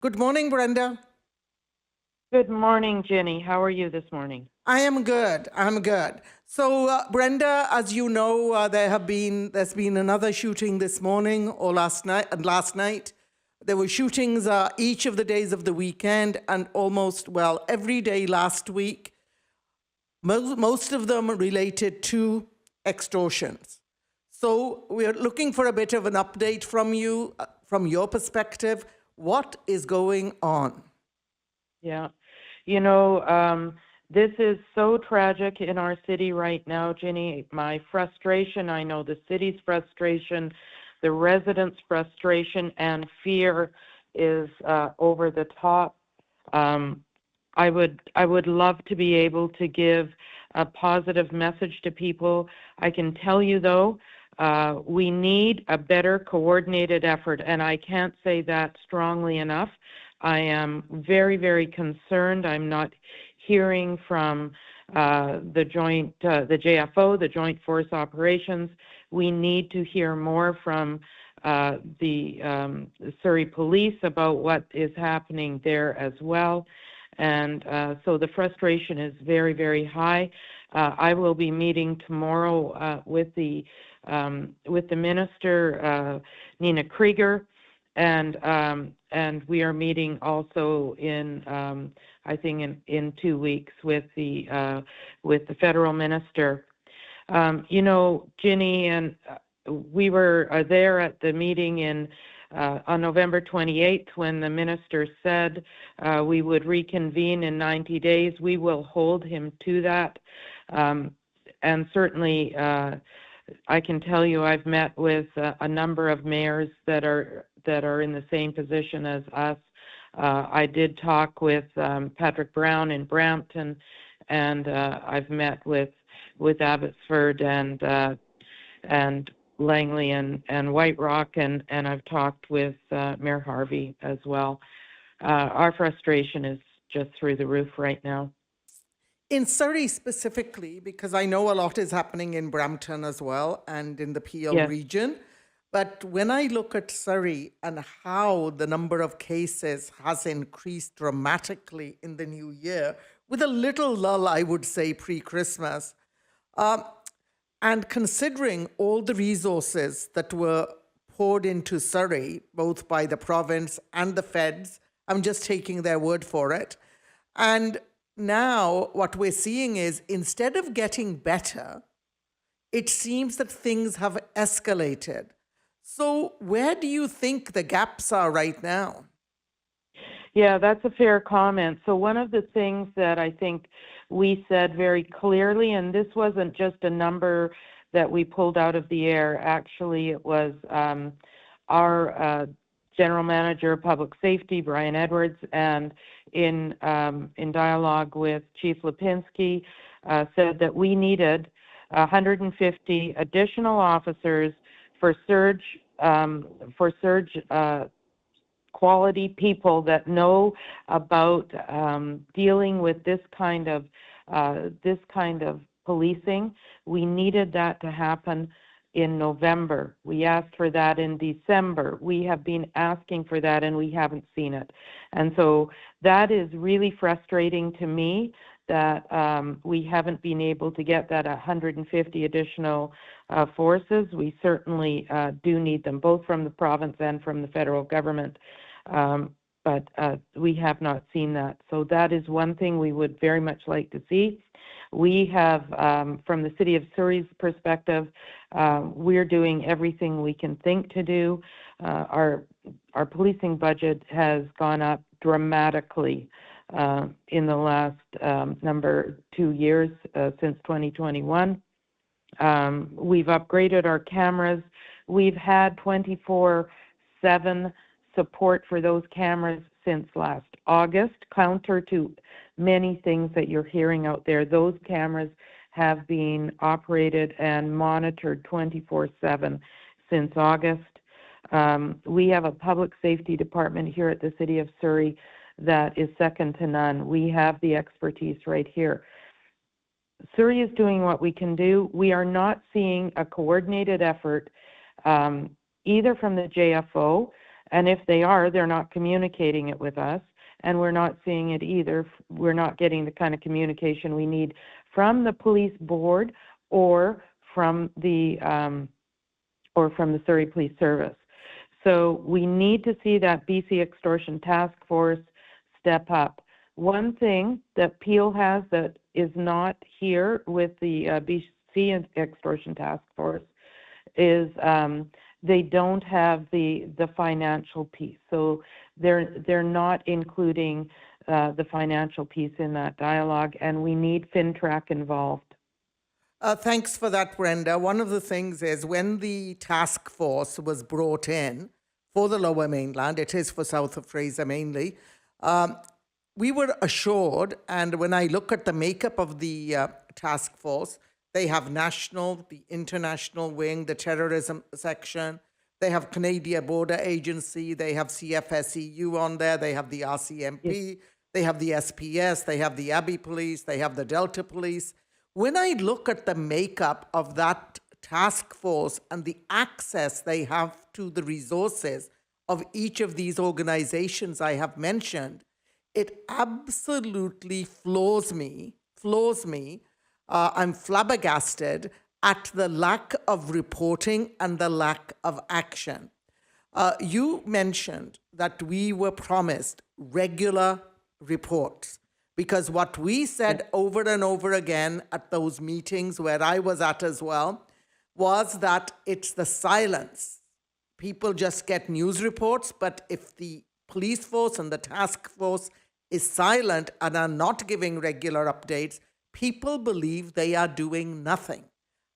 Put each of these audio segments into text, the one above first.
Good morning, Brenda. Good morning, Jenny. How are you this morning? I am good. I'm good. So, Brenda, as you know, there's been another shooting this morning or last night. And last night, there were shootings each of the days of the weekend, and almost every day last week. Most of them related to extortions. So, we're looking for a bit of an update from you, from your perspective. What is going on? Yeah. You know, this is so tragic in our city right now, Jenny. My frustration, I know the city's frustration, the residents' frustration and fear is over the top. Um, I would love to be able to give a positive message to people. I can tell you though, we need a better coordinated effort, and I can't say that strongly enough. I am very, very concerned. I'm not hearing from the JFO, the Joint Force Operations. We need to hear more from the Surrey Police about what is happening there as well. And so the frustration is very, very high. I will be meeting tomorrow with the minister, Nina Krieger, and we are meeting also in I think in 2 weeks with the federal minister. You know, Ginny, and we were there at the meeting on November 28th when the minister said we would reconvene in 90 days. We will hold him to that. And certainly, I can tell you I've met with a number of mayors that are in the same position as us. I did talk with Patrick Brown in Brampton, and I've met with Abbotsford and Langley and White Rock, and I've talked with Mayor Harvey as well. Our frustration is just through the roof right now. In Surrey specifically, because I know a lot is happening in Brampton as well and in the Peel Yes. region, but when I look at Surrey and how the number of cases has increased dramatically in the new year, with a little lull, I would say, pre-Christmas, and considering all the resources that were poured into Surrey, both by the province and the feds, I'm just taking their word for it. And now what we're seeing is instead of getting better, it seems that things have escalated. So where do you think the gaps are right now? Yeah, that's a fair comment. So one of the things that I think we said very clearly, and this wasn't just a number that we pulled out of the air, actually it was our General Manager of Public Safety, Brian Edwards, and in dialogue with Chief Lipinski, said that we needed 150 additional officers for surge quality people that know about dealing with this kind of policing. We needed that to happen in November. We asked for that in December. We have been asking for that and we haven't seen it. And so that is really frustrating to me that we haven't been able to get that 150 additional forces. We certainly do need them, both from the province and from the federal government. But we have not seen that. So that is one thing we would very much like to see. We have, from the City of Surrey's perspective, we're doing everything we can think to do. Our policing budget has gone up dramatically in the last 2 years since 2021. We've upgraded our cameras. We've had 24/7 support for those cameras since last August, counter to many things that you're hearing out there. Those cameras have been operated and monitored 24/7 since August. We have a public safety department here at the City of Surrey that is second to none. We have the expertise right here. Surrey is doing what we can do. We are not seeing a coordinated effort either from the JFO And if they are, they're not communicating it with us, and we're not seeing it either. We're not getting the kind of communication we need from the police board or from the Surrey Police Service. So we need to see that BC Extortion Task Force step up. One thing that Peel has that is not here with the BC Extortion Task Force is they don't have the financial piece. So they're not including the financial piece in that dialogue, and we need FinTrack involved. Thanks for that, Brenda. One of the things is when the task force was brought in for the Lower Mainland, it is for south of Fraser mainly, we were assured, and when I look at the makeup of the task force, they have national, the international wing, the terrorism section, they have Canadian Border Agency, they have CFSEU on there, they have the RCMP, they have the SPS, they have the Abbey Police, they have the Delta Police. When I look at the makeup of that task force and the access they have to the resources of each of these organizations I have mentioned, it absolutely floors me. I'm flabbergasted at the lack of reporting and the lack of action. You mentioned that we were promised regular reports because what we said over and over again at those meetings where I was at as well was that it's the silence. People just get news reports, but if the police force and the task force is silent and are not giving regular updates, people believe they are doing nothing.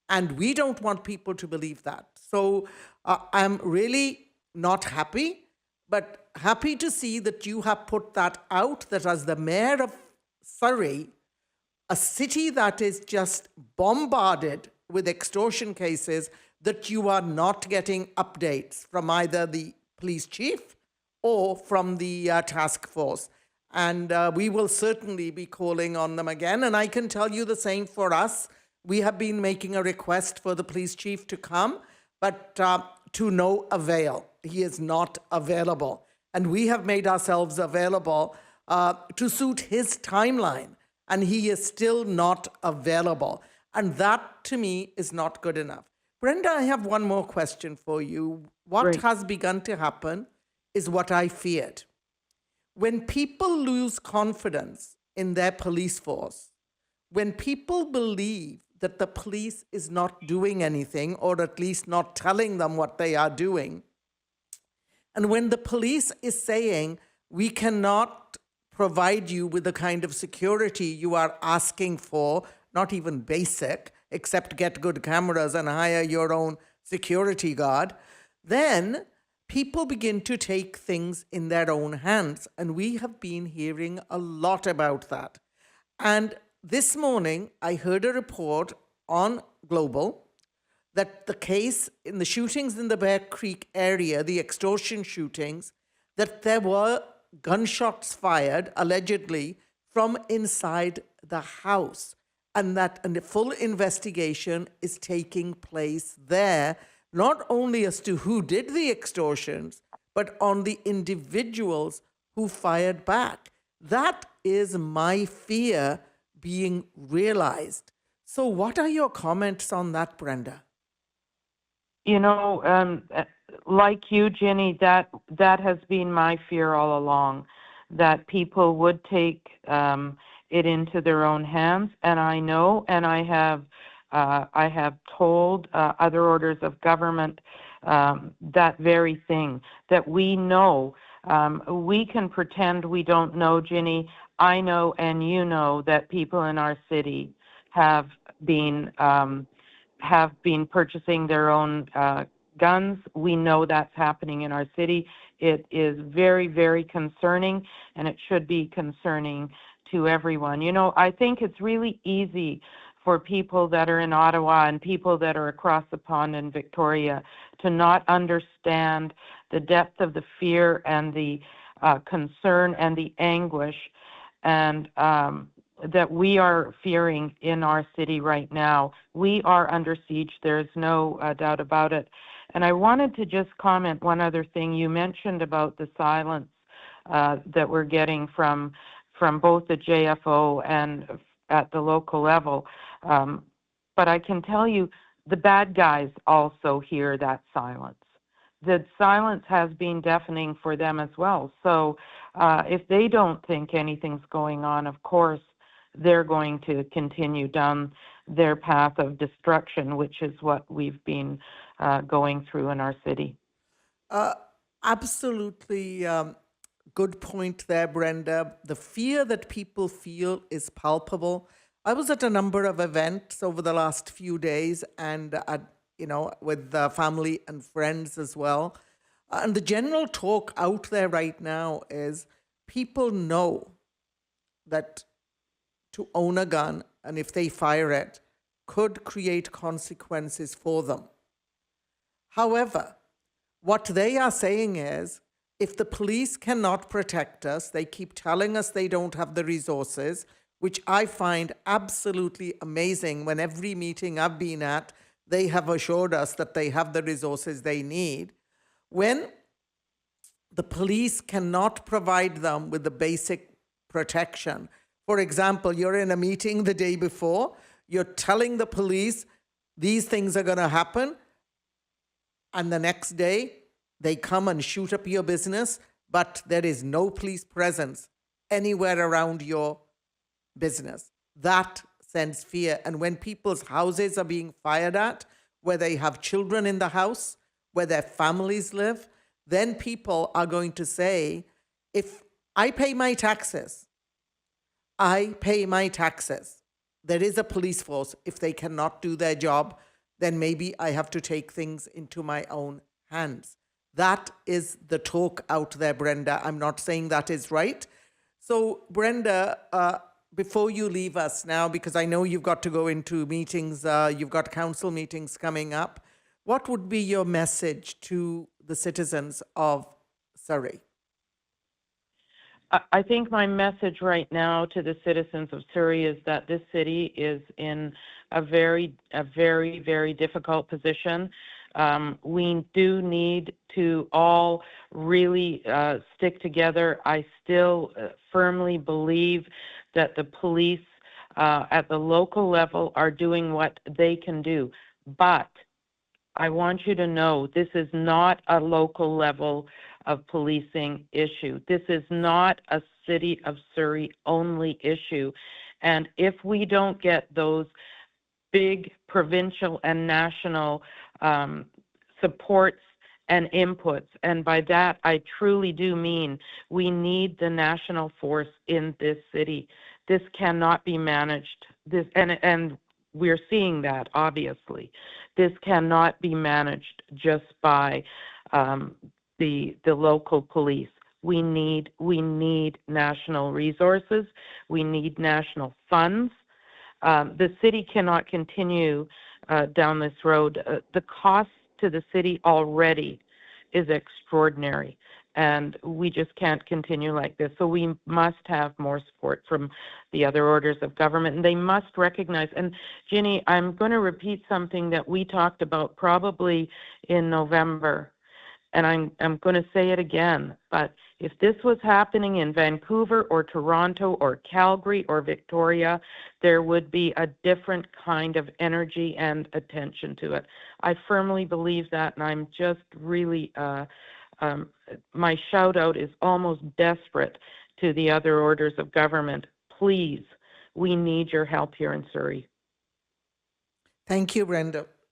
And we don't want people to believe that. So I'm really not happy, but happy to see that you have put that out, that as the mayor of Surrey, a city that is just bombarded with extortion cases, that you are not getting updates from either the police chief or from the task force. And we will certainly be calling on them again. And I can tell you the same for us. We have been making a request for the police chief to come, but to no avail. He is not available. And we have made ourselves available to suit his timeline, and he is still not available. And that, to me, is not good enough. Brenda, I have one more question for you. What has begun to happen is what I feared. When people lose confidence in their police force, when people believe that the police is not doing anything, or at least not telling them what they are doing, and when the police is saying, we cannot provide you with the kind of security you are asking for, not even basic, except get good cameras and hire your own security guard, then people begin to take things in their own hands. And we have been hearing a lot about that. And this morning, I heard a report on Global that the case in the shootings in the Bear Creek area, the extortion shootings, that there were gunshots fired, allegedly, from inside the house, and that a full investigation is taking place there, not only as to who did the extortions, but on the individuals who fired back. That is my fear being realized. So what are your comments on that, Brenda? You know, like you, Ginny, that has been my fear all along, that people would take it into their own hands. And I know, and I have told other orders of government that very thing, that we know. We can pretend we don't know, Ginny. I know, and you know, that people in our city have been purchasing their own guns. We know that's happening in our city. It is very, very concerning, and it should be concerning to everyone. You know, I think it's really easy for people that are in Ottawa and people that are across the pond in Victoria to not understand the depth of the fear and the concern and the anguish and that we are fearing in our city right now. We are under siege. There's no doubt about it. And I wanted to just comment one other thing. You mentioned about the silence that we're getting from both the JFO and at the local level. Um, but I can tell you, the bad guys also hear that silence. The silence has been deafening for them as well. So if they don't think anything's going on, of course, they're going to continue down their path of destruction, which is what we've been going through in our city. Uh, Absolutely good point there, Brenda. The fear that people feel is palpable. I was at a number of events over the last few days, and with family and friends as well. And the general talk out there right now is people know that to own a gun, and if they fire it, could create consequences for them. However, what they are saying is if the police cannot protect us, they keep telling us they don't have the resources, which I find absolutely amazing. When every meeting I've been at, they have assured us that they have the resources they need. When the police cannot provide them with the basic protection. For example, you're in a meeting the day before, you're telling the police these things are going to happen, and the next day they come and shoot up your business, but there is no police presence anywhere around your business. That sends fear. And when people's houses are being fired at, where they have children in the house, where their families live, then people are going to say, if I pay my taxes, I pay my taxes. There is a police force. If they cannot do their job, then maybe I have to take things into my own hands. That is the talk out there, Brenda. I'm not saying that is right. So, Brenda, before you leave us now, because I know you've got to go into meetings, you've got council meetings coming up, what would be your message to the citizens of Surrey? I think my message right now to the citizens of Surrey is that this city is in a very, very difficult position. We do need to all really stick together. I still firmly believe that the police at the local level are doing what they can do. But I want you to know this is not a local level of policing issue. This is not a city of Surrey only issue. And if we don't get those big provincial and national supports and inputs, and by that I truly do mean we need the national force in this city. This cannot be managed. And we're seeing that obviously. This cannot be managed just by the local police. We need national resources. We need national funds. The city cannot continue down this road. The cost to the city already is extraordinary, and we just can't continue like this. So we must have more support from the other orders of government, and they must recognize. And Ginny, I'm going to repeat something that we talked about probably in November, and I'm going to say it again, but if this was happening in Vancouver or Toronto or Calgary or Victoria, there would be a different kind of energy and attention to it. I firmly believe that, and I'm just really, my shout out is almost desperate to the other orders of government. Please, we need your help here in Surrey. Thank you, Brenda.